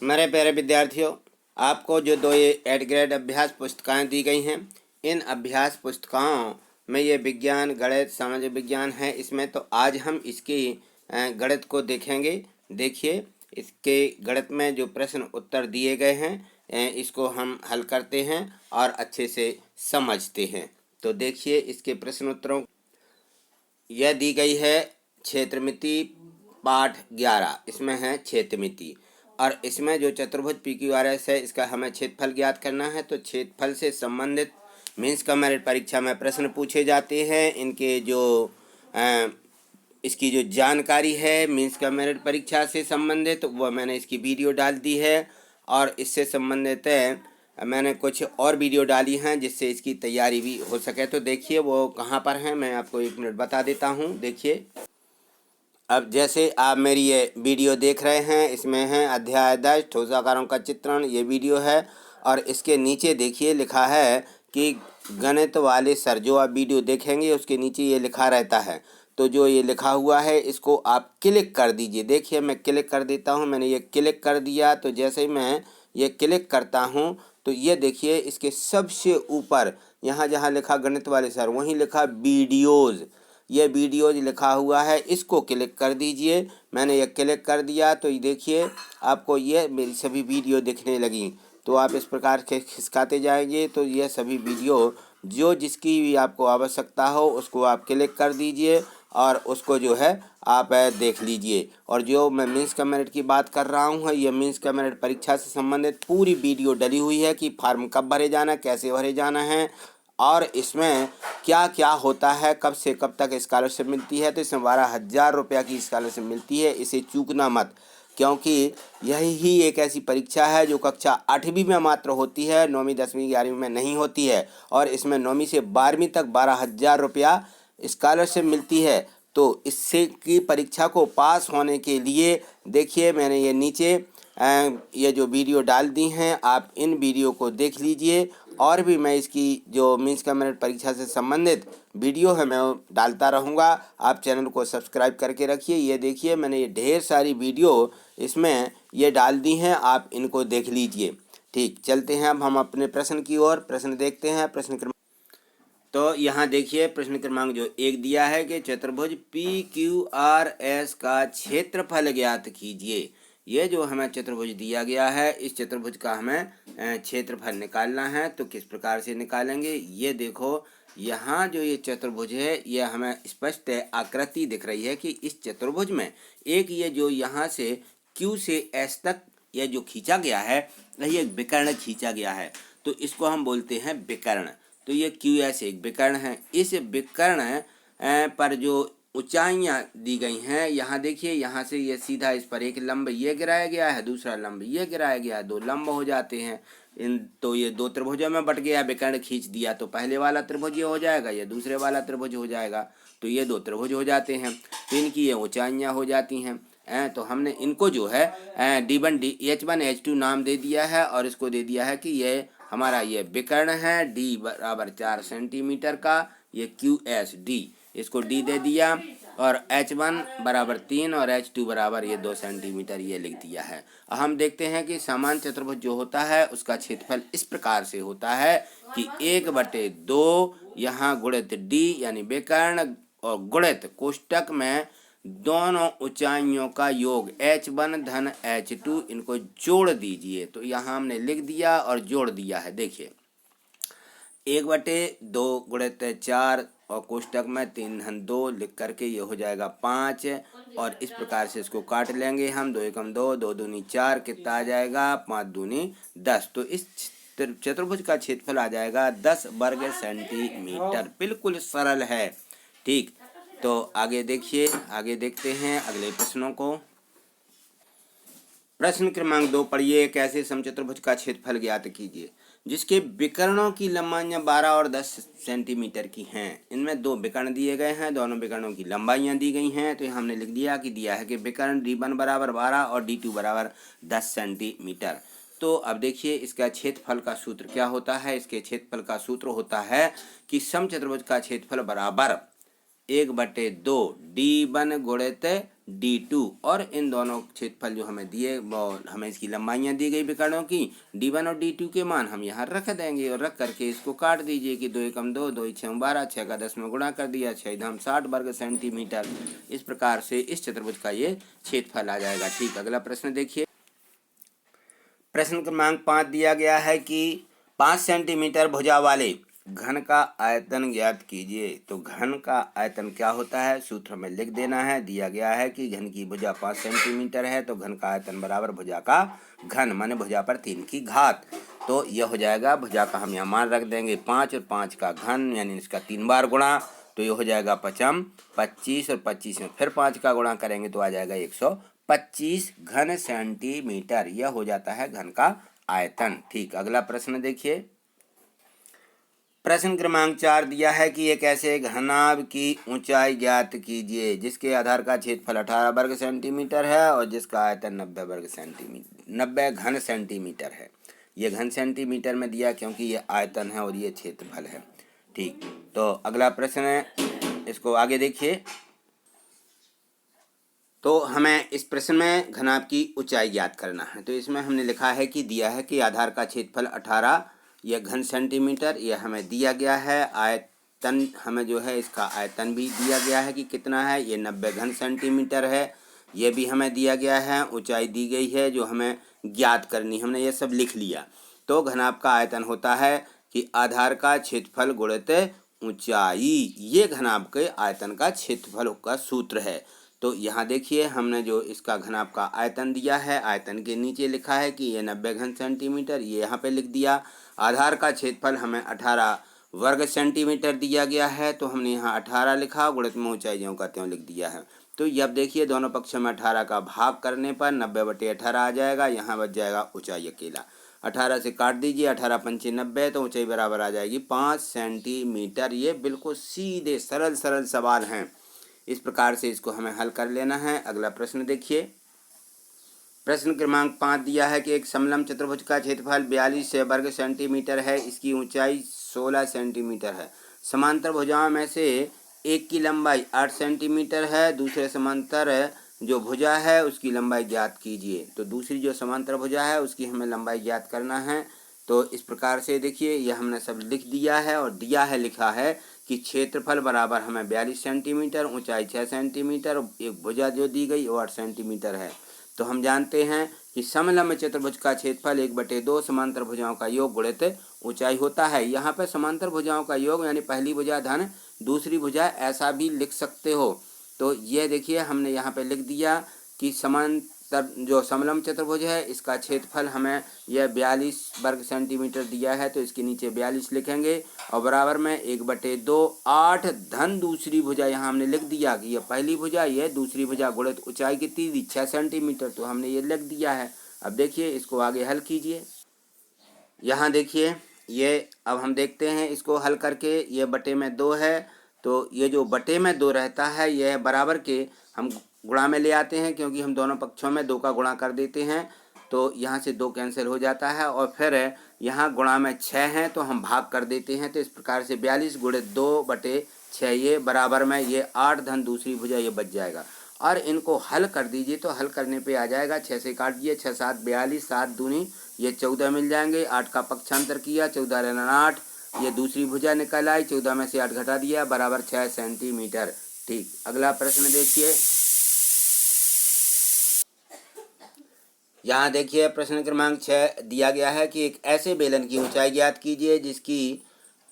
मेरे प्यारे विद्यार्थियों, आपको जो दो ये 8 ग्रेड अभ्यास पुस्तकें दी गई हैं, इन अभ्यास पुस्तकों में ये विज्ञान, गणित, सामाजिक विज्ञान है। इसमें तो आज हम इसकी गणित को देखेंगे। देखिए, इसके गणित में जो प्रश्न उत्तर दिए गए हैं, इसको हम हल करते हैं और अच्छे से समझते हैं। तो देखिए, इसके प्रश्न उत्तरों यह दी गई है क्षेत्रमिति पाठ 11। इसमें है क्षेत्रमिति और इसमें जो चतुर्भुज PQRS है, इसका हमें क्षेत्रफल ज्ञात करना है। तो क्षेत्रफल से संबंधित मीन्स का मेरिट परीक्षा में प्रश्न पूछे जाते हैं। इनके जो इसकी जो जानकारी है मीन्स का मेरिट परीक्षा से संबंधित, वह मैंने इसकी वीडियो डाल दी है और इससे संबंधित मैंने कुछ और वीडियो डाली हैं जिससे इसकी तैयारी भी हो सके। तो देखिए वो कहाँ पर हैं, मैं आपको 1 मिनट बता देता हूँ। देखिए, अब जैसे आप मेरी ये वीडियो देख रहे हैं, इसमें है अध्याय 10 ठोस आकारों का चित्रण, ये वीडियो है। और इसके नीचे देखिए लिखा है कि गणित वाले सर, जो आप वीडियो देखेंगे उसके नीचे ये लिखा रहता है। तो जो ये लिखा हुआ है इसको आप क्लिक कर दीजिए। देखिए मैं क्लिक कर देता हूँ, मैंने ये क्लिक कर दिया। तो जैसे ही मैं ये क्लिक करता हूँ तो ये देखिए इसके सबसे ऊपर यहाँ जहाँ लिखा गणित वाले सर, वहीं लिखा वीडियोज़, ये वीडियोज लिखा हुआ है, इसको क्लिक कर दीजिए। मैंने ये क्लिक कर दिया तो ये देखिए आपको ये मेरी सभी वीडियो दिखने लगी। तो आप इस प्रकार के खिसकाते जाएंगे तो ये सभी वीडियो जो जिसकी भी आपको आवश्यकता हो उसको आप क्लिक कर दीजिए और उसको जो है आप देख लीजिए। और जो मैं मीन्स का मेरिट की बात कर रहा हूँ, ये मीन्स का मेरिट परीक्षा से संबंधित पूरी वीडियो डली हुई है कि फॉर्म कब भरे जाना है, कैसे भरे जाना है और इसमें क्या क्या होता है, कब से कब तक स्कॉलरशिप मिलती है। तो इसमें 12,000 रुपये की स्कॉलरशिप मिलती है, इसे चूकना मत, क्योंकि यही ही एक ऐसी परीक्षा है जो कक्षा 8वीं में मात्र होती है, 9वीं 10वीं 11वीं में नहीं होती है। और इसमें 9वीं से 12वीं तक 12,000 रुपया स्कॉलरशिप मिलती है। तो इससे की परीक्षा को पास होने के लिए देखिए मैंने ये नीचे ये जो वीडियो डाल दी हैं, आप इन वीडियो को देख लीजिए। और भी मैं इसकी जो मीन्स का मेरिट परीक्षा से संबंधित वीडियो है मैं डालता रहूँगा। आप चैनल को सब्सक्राइब करके रखिए। ये देखिए मैंने ये ढेर सारी वीडियो इसमें ये डाल दी हैं, आप इनको देख लीजिए। ठीक, चलते हैं अब हम अपने प्रश्न की ओर। प्रश्न देखते हैं। प्रश्न क्रमांक तो यहाँ देखिए प्रश्न क्रमांक जो 1 दिया है कि चतुर्भुज PQRS का क्षेत्रफल ज्ञात कीजिए। ये जो हमें चतुर्भुज दिया गया है, इस चतुर्भुज का हमें क्षेत्रफल निकालना है। तो किस प्रकार से निकालेंगे, ये देखो यहाँ जो ये चतुर्भुज है, ये हमें स्पष्ट आकृति दिख रही है कि इस चतुर्भुज में एक ये जो यहाँ से Q से S तक ये जो खींचा गया है, यही एक विकर्ण खींचा गया है। तो इसको हम बोलते हैं विकर्ण। तो ये QS एक विकर्ण है। इस विकर्ण पर जो ऊंचाइयाँ दी गई हैं, यहाँ देखिए, यहाँ से ये सीधा इस पर एक लंब ये गिराया गया है, दूसरा लंब ये गिराया गया है, 2 लंब हो जाते हैं इन। तो ये 2 त्रिभुजों में बट गया, विकर्ण खींच दिया तो पहले वाला त्रिभुज ये हो जाएगा, ये दूसरे वाला त्रिभुज हो जाएगा। तो ये 2 त्रिभुज हो जाते हैं। तो इनकी ये ऊंचाइयाँ हो जाती हैं। तो हमने इनको जो है D1 H1 H2 नाम दे दिया है और इसको दे दिया है कि ये हमारा ये विकर्ण है। D बराबर 4 सेंटीमीटर का, ये QS D, इसको D दे दिया और H1 बराबर 3 और H2 बराबर ये 2 सेंटीमीटर ये लिख दिया है। अब हम देखते हैं कि समान चतुर्भुज जो होता है उसका क्षेत्रफल इस प्रकार से होता है कि 1/2 यहाँ गुणित D यानी विकर्ण और गुणित कोष्टक में दोनों ऊंचाइयों का योग H1 धन H2, इनको जोड़ दीजिए। तो यहाँ हमने लिख दिया और जोड़ दिया है। देखिए 1/2 गुणित 4 और कोष्टक में 3 धन 2 लिख करके ये हो जाएगा 5। और इस प्रकार से इसको काट लेंगे हम, 2 एकम 2, 2 दूनी 4, कितना आ जाएगा, 5 दूनी 10। तो इस चतुर्भुज का क्षेत्रफल आ जाएगा 10 वर्ग सेंटीमीटर। बिल्कुल सरल है। ठीक, तो आगे देखिए, आगे देखते हैं अगले प्रश्नों को। प्रश्न क्रमांक 2 पढ़िए, कैसे समचतुर्भुज का क्षेत्रफल ज्ञात कीजिए जिसके विकर्णों की लंबाइयां 12 और 10 सेंटीमीटर की हैं। इनमें 2 विकर्ण दिए गए हैं, दोनों विकर्णों की लंबाइयां दी गई हैं। तो हमने लिख दिया कि दिया है कि विकर्ण D1 बराबर 12 और D2 बराबर 10 सेंटीमीटर। तो अब देखिए इसका क्षेत्रफल का सूत्र क्या होता है। इसके क्षेत्रफल का सूत्र होता है कि समचतुर्भुज का क्षेत्रफल बराबर 1/2 D1 गुणित D2 और इन दोनों क्षेत्रफल जो हमें दिए वो हमें इसकी लंबाइयाँ दी गई विकर्णों की D1 और D2 के मान हम यहाँ रख देंगे और रख करके इसको काट दीजिए कि 2 एकम 2, 2 छः 12, 6 का 10 में गुणा कर दिया, 6 धाम 60 वर्ग सेंटीमीटर। इस प्रकार से इस चतुर्भुज का ये क्षेत्रफल आ जाएगा। ठीक, अगला प्रश्न देखिए। प्रश्न क्रमांक 5 दिया गया है कि 5 सेंटीमीटर भुजा वाले घन का आयतन ज्ञात कीजिए। तो घन का आयतन क्या होता है, सूत्र में लिख देना है। दिया गया है कि घन की भुजा 5 सेंटीमीटर है, तो घन का आयतन बराबर भुजा का घन माने भुजा पर 3 की घात। तो यह हो जाएगा, भुजा का हम यहाँ मान रख देंगे 5 और 5 का घन यानी इसका 3 बार गुणा, तो ये हो जाएगा 5 25 और 25 में फिर 5 का गुणा करेंगे तो आ जाएगा 125 घन सेंटीमीटर। यह हो जाता है घन का आयतन। ठीक, अगला प्रश्न देखिए। प्रश्न क्रमांक 4 दिया है कि एक ऐसे घनाभ की ऊंचाई ज्ञात कीजिए जिसके आधार का क्षेत्रफल 18 वर्ग सेंटीमीटर है और जिसका आयतन 90 घन सेंटीमीटर है। ये घन सेंटीमीटर में दिया क्योंकि ये आयतन है और ये क्षेत्रफल है। ठीक, तो अगला प्रश्न है, इसको आगे देखिए। तो हमें इस प्रश्न में घनाभ की ऊंचाई ज्ञात करना है। तो इसमें हमने लिखा है कि दिया है कि आधार का क्षेत्रफल 18 यह घन सेंटीमीटर, यह हमें दिया गया है। आयतन हमें जो है इसका आयतन भी दिया गया है कि कितना है, ये 90 घन सेंटीमीटर है। ये भी हमें दिया गया है, ऊंचाई दी गई है जो हमें ज्ञात करनी, हमने ये सब लिख लिया। तो घनाभ का आयतन होता है कि आधार का क्षेत्रफल गुणित ऊंचाई, ये घनाभ के आयतन का क्षेत्रफल का सूत्र है। तो यहाँ देखिए हमने जो इसका घनाभ का आयतन दिया है, आयतन के नीचे लिखा है कि ये 90 घन सेंटीमीटर, ये यहाँ पे लिख दिया। आधार का क्षेत्रफल हमें 18 वर्ग सेंटीमीटर दिया गया है, तो हमने यहाँ 18 लिखा, गुणित में ऊंचाई ज्यों का त्यों लिख दिया है। तो अब देखिए दोनों पक्षों में 18 का भाग करने पर 90/18 आ जाएगा, यहाँ बच जाएगा ऊंचाई अकेला। 18 से काट दीजिए, 18 पंचे 90, तो ऊंचाई बराबर आ जाएगी 5 सेंटीमीटर। ये बिल्कुल सीधे सरल सरल सवाल हैं, इस प्रकार से इसको हमें हल कर लेना है। अगला प्रश्न देखिए। प्रश्न क्रमांक 5 दिया है कि एक समलंब चतुर्भुज का क्षेत्रफल 42 वर्ग सेंटीमीटर है, इसकी ऊंचाई 16 सेंटीमीटर है। समांतर भुजाओं में से एक की लंबाई 8 सेंटीमीटर है, दूसरे समांतर जो भुजा है उसकी लंबाई ज्ञात कीजिए। तो दूसरी जो समांतर भुजा है उसकी हमें लंबाई ज्ञात करना है। तो इस प्रकार से देखिए यह हमने सब लिख दिया है और दिया है, लिखा है कि क्षेत्रफल बराबर हमें 42 सेंटीमीटर, ऊंचाई 6 सेंटीमीटर, एक भुजा जो दी गई वो 8 सेंटीमीटर है। तो हम जानते हैं कि समलंब चतुर्भुज का क्षेत्रफल 1/2 समांतर भुजाओं का योग गुणित ऊंचाई होता है। यहाँ पर समांतर भुजाओं का योग यानी पहली भुजा धन दूसरी भुजा, ऐसा भी लिख सकते हो। तो ये देखिए हमने यहाँ पे लिख दिया कि समांतर जो समलंब चतुर्भुज है इसका क्षेत्रफल हमें यह 42 वर्ग सेंटीमीटर दिया है, तो इसके नीचे 42 लिखेंगे और बराबर में 1/2 8 धन दूसरी भुजा, यहाँ हमने लिख दिया कि यह पहली भुजा, यह दूसरी भुजा, गुणित ऊंचाई कितनी दी 6 सेंटीमीटर, तो हमने ये लिख दिया है। अब देखिए इसको आगे हल कीजिए। यहाँ देखिए ये अब हम देखते हैं इसको हल करके, ये बटे में 2 है, तो ये जो बटे में 2 रहता है यह बराबर के हम गुणा में ले आते हैं, क्योंकि हम दोनों पक्षों में 2 का गुणा कर देते हैं, तो यहाँ से 2 कैंसिल हो जाता है और फिर यहाँ गुणा में 6 हैं तो हम भाग कर देते हैं। तो इस प्रकार से 42 गुणित 2/6 ये बराबर में ये 8 धन दूसरी भुजा ये बच जाएगा। और इनको हल कर दीजिए, तो हल करने पे आ जाएगा, 6 से काट दिए, 6 7 42, 7 दूनी ये 14 मिल जाएंगे। 8 का पक्षांतर किया, 14 रहना 8, ये दूसरी भुजा निकल आई, 14 में से 8 घटा दिया, बराबर 6 सेंटीमीटर। ठीक, अगला प्रश्न देखिए। यहाँ देखिए प्रश्न क्रमांक 6 दिया गया है कि एक ऐसे बेलन की ऊंचाई ज्ञात कीजिए जिसकी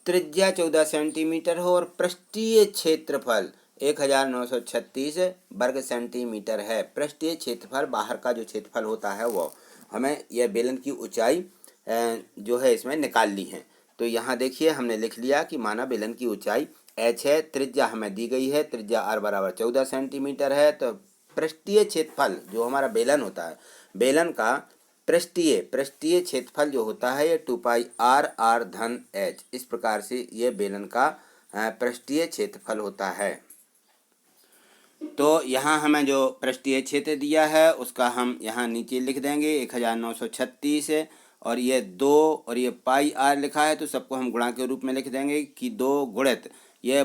त्रिज्या 14 सेंटीमीटर हो और पृष्ठीय क्षेत्रफल 1936 वर्ग सेंटीमीटर है। पृष्ठीय क्षेत्रफल बाहर का जो क्षेत्रफल होता है वो हमें यह बेलन की ऊंचाई जो है इसमें निकाल ली है। तो यहाँ देखिए हमने लिख लिया कि माना बेलन की ऊंचाई h है, त्रिज्या हमें दी गई है, त्रिज्या r बराबर 14 सेंटीमीटर है। तो पृष्ठीय क्षेत्रफल जो हमारा बेलन होता है, बेलन का पृष्ठीय क्षेत्रफल जो होता है ये 2πr धन h, इस प्रकार से ये बेलन का पृष्ठीय क्षेत्रफल होता है। तो यहाँ हमें जो पृष्ठीय क्षेत्र दिया है उसका हम यहाँ नीचे लिख देंगे 1936 और ये 2 और ये पाई आर लिखा है, तो सबको हम गुणा के रूप में लिख देंगे कि 2 गुणित ये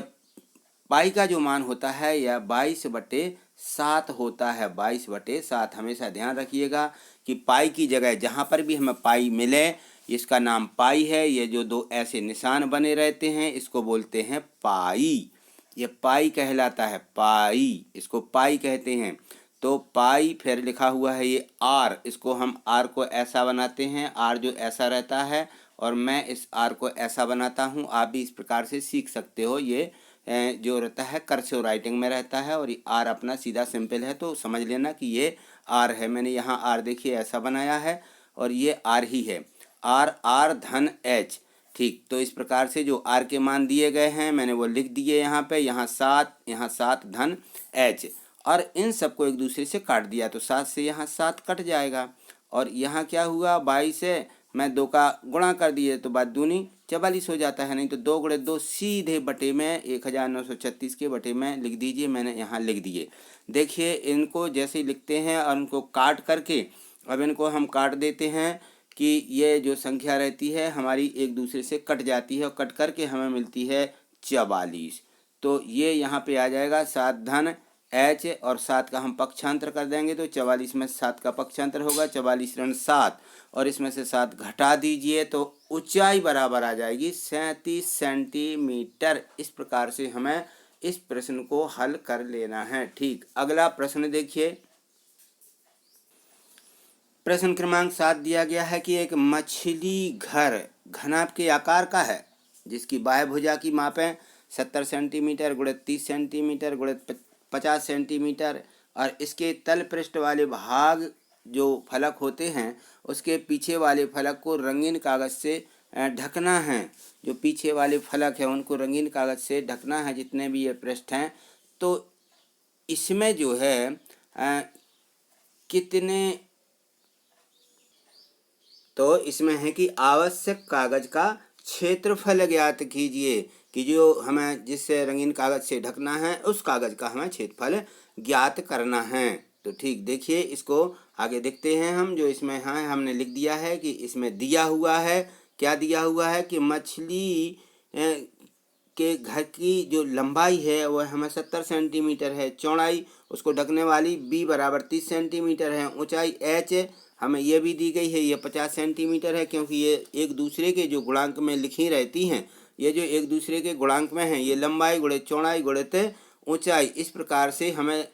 पाई का जो मान होता है यह 22/3 7 होता है। 22/7 हमेशा ध्यान रखिएगा कि पाई की जगह जहाँ पर भी हमें पाई मिले इसका नाम पाई है। ये जो दो ऐसे निशान बने रहते हैं इसको बोलते हैं पाई। ये पाई कहलाता है, पाई, इसको पाई कहते हैं। तो पाई फिर लिखा हुआ है ये आर, इसको हम आर को ऐसा बनाते हैं, आर जो ऐसा रहता है, और मैं इस आर को ऐसा बनाता हूँ। आप भी इस प्रकार से सीख सकते हो। ये जो रहता है कर्सिव राइटिंग में रहता है, और ये आर अपना सीधा सिंपल है, तो समझ लेना कि ये आर है। मैंने यहाँ आर देखिए ऐसा बनाया है, और ये आर ही है, आर आर धन एच। ठीक, तो इस प्रकार से जो आर के मान दिए गए हैं मैंने वो लिख दिए यहाँ पे। यहाँ 7 धन एच, और इन सबको एक दूसरे से काट दिया तो 7 से यहाँ 7 कट जाएगा। और यहाँ क्या हुआ, 22 से मैं 2 का गुणा कर दिए तो बात दूनी 44 हो जाता है। नहीं तो 2 गुणे 2 सीधे बटे में 1936 के बटे में लिख दीजिए। मैंने यहाँ लिख दिए। देखिए इनको जैसे ही लिखते हैं और इनको काट करके, अब इनको हम काट देते हैं कि ये जो संख्या रहती है हमारी एक दूसरे से कट जाती है, और कट करके हमें मिलती है 44। तो ये यहाँ पे आ जाएगा 7 धन एच, और 7 का हम पक्षांतर कर देंगे तो 44 में 7 का पक्षांतर होगा, 44 ऋण 7, और इसमें से 7 घटा दीजिए तो ऊंचाई बराबर आ जाएगी 37 सेंटीमीटर। इस प्रकार से हमें इस प्रश्न को हल कर लेना है। ठीक, अगला प्रश्न देखिए। प्रश्न क्रमांक 7 दिया गया है कि एक मछली घर घनाभ के आकार का है, जिसकी बाह्य भुजा की मापें 70 सेंटीमीटर गुणित 30 सेंटीमीटर गुणित 50 सेंटीमीटर, और इसके तल पृष्ठ वाले भाग जो फलक होते हैं उसके पीछे वाले फलक को रंगीन कागज से ढकना है। जो पीछे वाले फलक हैं उनको रंगीन कागज से ढकना है, जितने भी ये पृष्ठ हैं। तो इसमें जो है कितने, तो इसमें है कि आवश्यक कागज का क्षेत्रफल ज्ञात कीजिए, कि जो हमें जिससे रंगीन कागज से ढकना है उस कागज का हमें क्षेत्रफल ज्ञात करना है। तो ठीक, देखिए इसको आगे देखते हैं हम। जो इसमें है हमने लिख दिया है कि इसमें दिया हुआ है, क्या दिया हुआ है कि मछली के घर की जो लंबाई है वह हमें 70 सेंटीमीटर है, चौड़ाई उसको ढकने वाली b बराबर 30 सेंटीमीटर है, ऊंचाई h हमें ये भी दी गई है, ये 50 सेंटीमीटर है, क्योंकि ये एक दूसरे के जो गुणांक में लिखी रहती हैं, ये जो एक दूसरे के गुणांक में हैं, ये लंबाई गुणित चौड़ाई गुणित ऊंचाई, इस प्रकार से हमें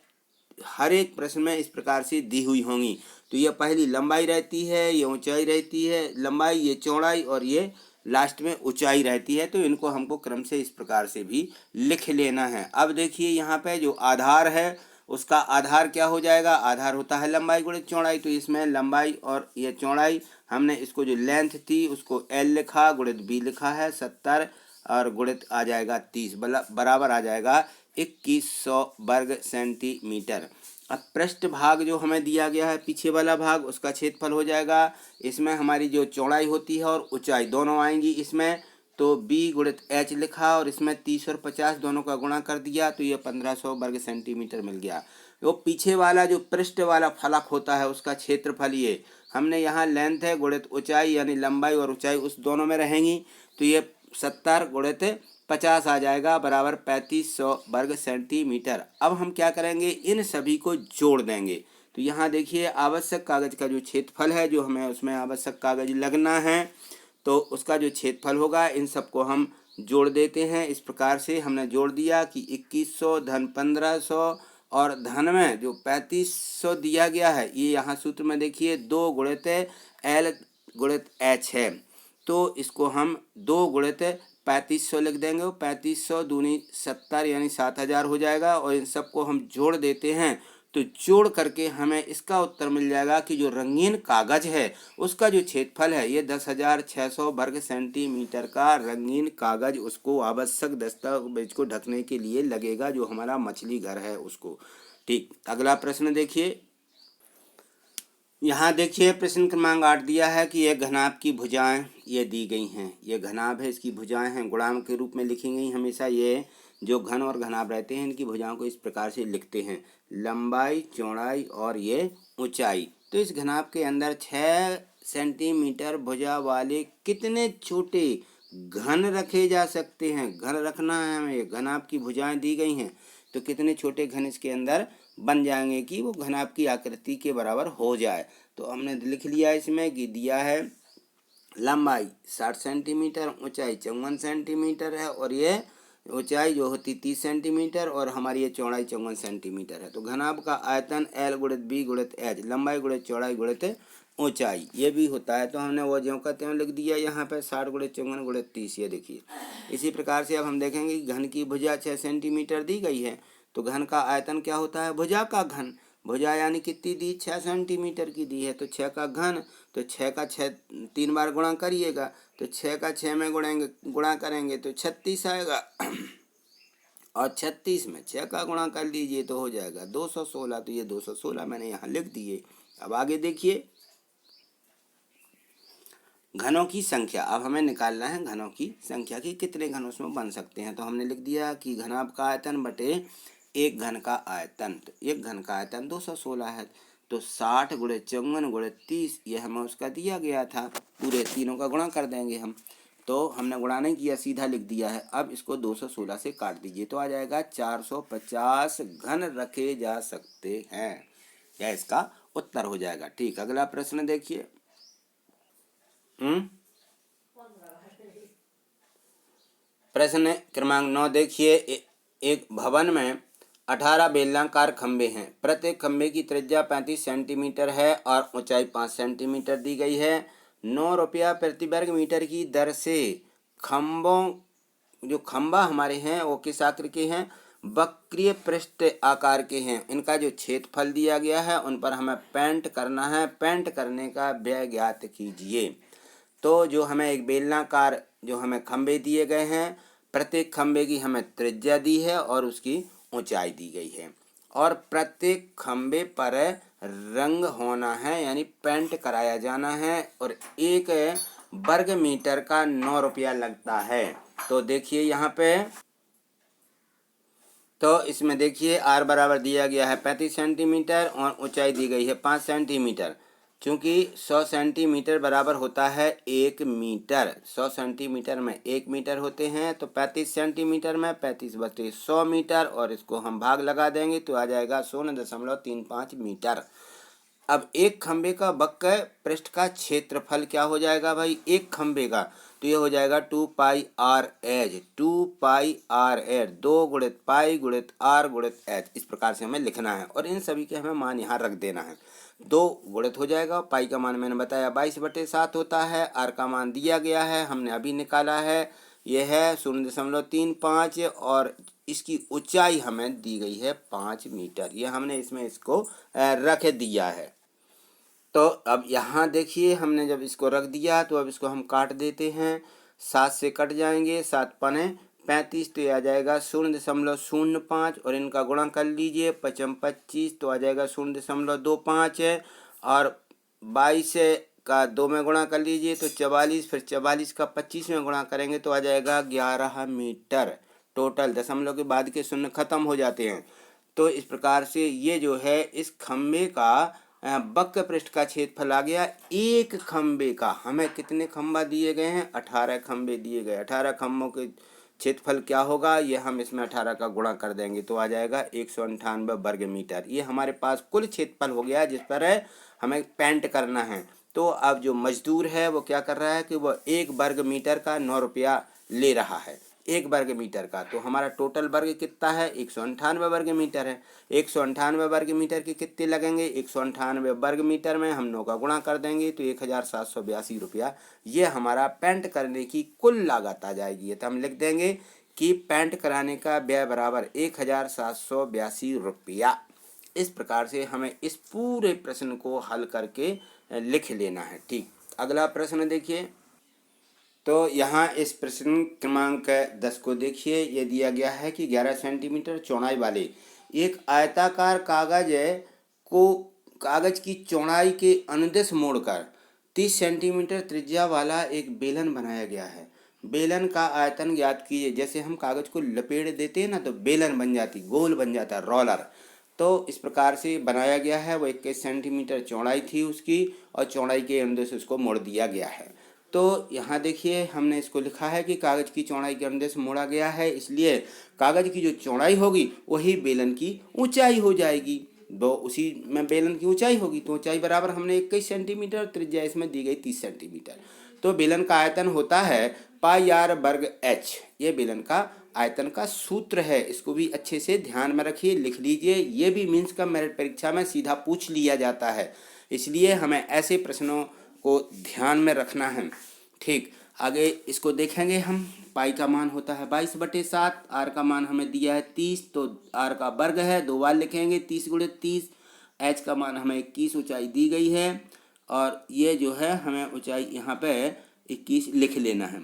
हर एक प्रश्न में इस प्रकार से दी हुई होंगी। तो ये पहली लंबाई रहती है, ये ऊंचाई रहती है, लंबाई ये चौड़ाई, और ये लास्ट में ऊंचाई रहती है। तो इनको हमको क्रम से इस प्रकार से भी लिख लेना है। अब देखिए यहाँ पे जो आधार है उसका आधार क्या हो जाएगा, आधार होता है लंबाई गुणित चौड़ाई। तो इसमें लंबाई और ये चौड़ाई, हमने इसको जो लेंथ थी उसको L लिखा, गुणित B लिखा है 70, और गुणित आ जाएगा 30, बराबर आ जाएगा 2100 वर्ग सेंटीमीटर। अब पृष्ठ भाग जो हमें दिया गया है पीछे वाला भाग, उसका क्षेत्रफल हो जाएगा, इसमें हमारी जो चौड़ाई होती है और ऊंचाई दोनों आएंगी इसमें, तो b गुणित h लिखा, और इसमें 30 और 50 दोनों का गुणा कर दिया तो ये 1500 वर्ग सेंटीमीटर मिल गया। वो पीछे वाला जो पृष्ठ वाला फलक होता है उसका क्षेत्रफल, ये हमने यहाँ लेंथ है गुणित ऊंचाई, यानी लंबाई और ऊंचाई उस दोनों में रहेंगी, तो ये 70 गुणित 50 आ जाएगा, बराबर 3500 वर्ग सेंटीमीटर। अब हम क्या करेंगे, इन सभी को जोड़ देंगे। तो यहाँ देखिए आवश्यक कागज का जो क्षेत्रफल है, जो हमें उसमें आवश्यक कागज लगना है, तो उसका जो क्षेत्रफल होगा इन सबको हम जोड़ देते हैं। इस प्रकार से हमने जोड़ दिया कि 2100 धन 1500, और धन में जो 3500 दिया गया है, ये यहाँ सूत्र में देखिए 2 गुणित L गुणित H है, तो इसको हम 2 गुणित 3500 लिख देंगे। 3500 दूनी 70 यानी 7000 हो जाएगा, और इन सबको हम जोड़ देते हैं। तो जोड़ करके हमें इसका उत्तर मिल जाएगा कि जो रंगीन कागज है उसका जो क्षेत्रफल है ये 10,600 वर्ग सेंटीमीटर का रंगीन कागज उसको आवश्यक दस्तावेज को ढकने के लिए लगेगा, जो हमारा मछली घर है उसको। ठीक, अगला प्रश्न देखिए। यहाँ देखिए प्रश्न क्रमांक 8 दिया है कि एक घनाभ की भुजाएं ये दी गई हैं। ये घनाभ है, इसकी भुजाएं हैं, गुणांक के रूप में लिखी गई। हमेशा ये जो घन और घनाभ रहते हैं इनकी भुजाओं को इस प्रकार से लिखते हैं, लंबाई चौड़ाई और ये ऊंचाई। तो इस घनाभ के अंदर 6 सेंटीमीटर भुजा वाले कितने छोटे घन रखे जा सकते हैं। घन रखना है हमें, घनाभ की भुजाएं दी गई हैं, तो कितने छोटे घन इसके अंदर बन जाएंगे कि वो घनाभ की आकृति के बराबर हो जाए। तो हमने लिख लिया इसमें कि दिया है लंबाई 60 सेंटीमीटर, ऊंचाई 54 सेंटीमीटर है और ये ऊंचाई जो होती 30 सेंटीमीटर और हमारी ये चौड़ाई 54 सेंटीमीटर है। तो घनाभ का आयतन L गुणित B गुणित H, लंबाई गुणित चौड़ाई गुणित ऊंचाई, ये भी होता है। तो हमने वो ज्यों का त्यों लिख दिया यहाँ पे 60 गुणित 54 गुणित 30, ये देखिए। इसी प्रकार से अब हम देखेंगे कि घन की भुजा 6 सेंटीमीटर दी गई है, तो घन का आयतन क्या होता है? भुजा का घन। भुजा यानी कितनी दी? 6 सेंटीमीटर की दी है, तो 6 का घन, तो 6 का 6 3 बार गुणा करिएगा, तो 6 का 6 में गुणा करेंगे तो 36 आएगा और 36 में 6 का गुणा कर लीजिए तो हो जाएगा 216। तो ये 216 मैंने यहाँ लिख दिए। अब आगे देखिए घनों की संख्या। अब हमें निकालना है घनों की संख्या की कितने घन उसमें बन सकते हैं। तो हमने लिख दिया कि घनाभ का आयतन बटे एक घन का आयतन। तो एक घन का आयतन 216 है, तो 60 गुणित 54 गुणित 30 ये हमें उसका दिया गया था। पूरे तीनों का गुणा कर देंगे हम, तो हमने गुणा नहीं किया, सीधा लिख दिया है। अब इसको 216 से काट दीजिए तो आ जाएगा 450 घन रखे जा सकते हैं, यह इसका उत्तर हो जाएगा। ठीक, अगला प्रश्न देखिए। प्रश्न क्रमांक 9 देखिए। एक भवन में 18 बेलनाकार खंबे हैं। प्रत्येक खंबे की त्रिज्या 35 सेंटीमीटर है और ऊंचाई 5 सेंटीमीटर दी गई है। 9 रुपया प्रति वर्ग मीटर की दर से जो खंबा हमारे हैं वो किस आकृति के हैं? वक्रीय पृष्ठ आकार के हैं। इनका जो क्षेत्रफल दिया गया है उन पर हमें पेंट करना है। पेंट करने का व्यय ज्ञात कीजिए। तो जो हमें एक बेलनाकार जो हमें खंबे दिए गए हैं, प्रत्येक खंबे की हमें त्रिज्या दी है और उसकी ऊंचाई दी गई है, और प्रत्येक खंबे पर रंग होना है यानी पेंट कराया जाना है, और एक वर्ग मीटर का 9 रुपया लगता है। तो देखिए यहाँ पे, तो इसमें देखिए आर बराबर दिया गया है 35 सेंटीमीटर और ऊंचाई दी गई है 5 सेंटीमीटर। चूँकि 100 सेंटीमीटर बराबर होता है 1 मीटर, 100 सेंटीमीटर में 1 मीटर होते हैं, तो 35 सेंटीमीटर में 35/100 मीटर, और इसको हम भाग लगा देंगे तो आ जाएगा 0.35 मीटर। अब एक खंबे का वक्र पृष्ठ का क्षेत्रफल क्या हो जाएगा भाई? एक खंबे का, तो ये हो जाएगा 2πr/h, 2πr/h, 2 गुणित पाई गुणित r गुणित h, इस प्रकार से हमें लिखना है और इन सभी के हमें मान यहाँ रख देना है। 2 गुणित हो जाएगा, पाई का मान मैंने बताया 22/7 होता है, r का मान दिया गया है हमने अभी निकाला है, यह है 0.35, और इसकी ऊंचाई हमें दी गई है 5 मीटर। ये हमने इसमें इसको रख दिया है। तो अब यहाँ देखिए हमने जब इसको रख दिया तो अब इसको हम काट देते हैं। 7 से कट जाएंगे, 7 पने 35, तो आ जाएगा 0.05, और इनका गुणा कर लीजिए 25 तो आ जाएगा 0.25, और 22 का 2 में गुणा कर लीजिए तो 44, फिर 44 का 25 में गुणा करेंगे तो आ जाएगा 11 मीटर। टोटल दशमलव के बाद के शून्य खत्म हो जाते हैं। तो इस प्रकार से ये जो है इस खंबे का वक्र पृष्ठ का क्षेत्रफल आ गया। एक खंबे का, हमें कितने खंबा दिए गए हैं? 18 खंबे दिए गए। 18 खंबों के क्षेत्रफल क्या होगा? ये हम इसमें 18 का गुणा कर देंगे तो आ जाएगा 198 वर्ग मीटर। ये हमारे पास कुल क्षेत्रफल हो गया जिस पर हमें पेंट करना है। तो अब जो मजदूर है वो क्या कर रहा है कि वो 1 वर्ग मीटर का 9 रुपया ले रहा है, 1 वर्ग मीटर का। तो हमारा टोटल वर्ग कितना है? 198 वर्ग मीटर है। 198 वर्ग मीटर के कितने लगेंगे? 198 वर्ग मीटर में हम 9 का गुणा कर देंगे तो 1782 रुपया ये हमारा पेंट करने की कुल लागत आ जाएगी। तो हम लिख देंगे कि पेंट कराने का व्यय बराबर 1782 रुपया। इस प्रकार से हमें इस पूरे प्रश्न को हल करके लिख लेना है। ठीक, अगला प्रश्न देखिए। तो यहाँ इस प्रश्न क्रमांक 10 को देखिए। ये दिया गया है कि 11 सेंटीमीटर चौड़ाई वाले एक आयताकार कागज की चौड़ाई के अनुदिश मोड़कर 30 सेंटीमीटर त्रिज्या वाला एक बेलन बनाया गया है। बेलन का आयतन ज्ञात कीजिए। जैसे हम कागज को लपेट देते हैं ना तो बेलन बन जाती, गोल बन जाता है, रोलर। तो इस प्रकार से बनाया गया है। वो 21 सेंटीमीटर चौड़ाई थी उसकी, और चौड़ाई के अनुदिश उसको मोड़ दिया गया है। तो यहाँ देखिए हमने इसको लिखा है कि कागज की चौड़ाई के अनुदेश मोड़ा गया है, इसलिए कागज की जो चौड़ाई होगी वही बेलन की ऊंचाई हो जाएगी। तो उसी में बेलन की ऊंचाई होगी, तो ऊंचाई बराबर हमने 21 सेंटीमीटर, त्रिज्या इसमें दी गई 30 सेंटीमीटर। तो बेलन का आयतन होता है पाई आर वर्ग एच। ये बेलन का आयतन का सूत्र है, इसको भी अच्छे से ध्यान में रखिए, लिख लीजिए। ये भी मीन्स का मेरिट परीक्षा में सीधा पूछ लिया जाता है, इसलिए हमें ऐसे प्रश्नों को ध्यान में रखना है। ठीक, आगे इसको देखेंगे हम। पाई का मान होता है 22/7, आर का मान हमें दिया है 30, तो आर का वर्ग है, 2 बार लिखेंगे 30 × 30। एच का मान हमें 21 ऊंचाई दी गई है, और ये जो है हमें ऊंचाई यहाँ पे 21 लिख लेना है।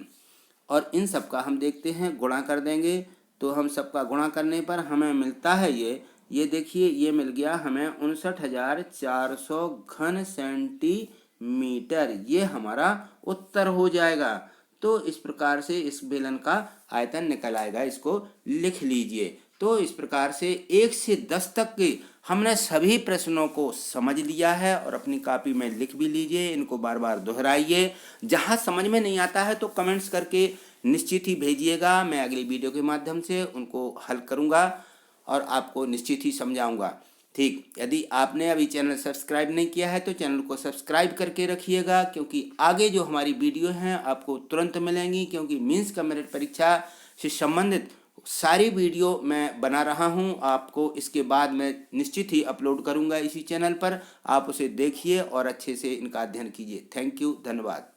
और इन सब का हम देखते हैं गुणा कर देंगे, तो हम सबका गुणा करने पर हमें मिलता है ये देखिए, ये मिल गया हमें 59,400 घन सेंटीमीटर। ये हमारा उत्तर हो जाएगा। तो इस प्रकार से इस बेलन का आयतन निकल आएगा, इसको लिख लीजिए। तो इस प्रकार से 1 से 10 तक के हमने सभी प्रश्नों को समझ लिया है, और अपनी कॉपी में लिख भी लीजिए, इनको बार बार दोहराइए। जहाँ समझ में नहीं आता है तो कमेंट्स करके निश्चित ही भेजिएगा, मैं अगली वीडियो के माध्यम से उनको हल करूँगा और आपको निश्चित ही समझाऊँगा। ठीक, यदि आपने अभी चैनल सब्सक्राइब नहीं किया है तो चैनल को सब्सक्राइब करके रखिएगा, क्योंकि आगे जो हमारी वीडियो हैं आपको तुरंत मिलेंगी, क्योंकि मीन्स का मेरिट परीक्षा से संबंधित सारी वीडियो मैं बना रहा हूं। आपको इसके बाद मैं निश्चित ही अपलोड करूंगा इसी चैनल पर, आप उसे देखिए और अच्छे से इनका अध्ययन कीजिए। थैंक यू, धन्यवाद।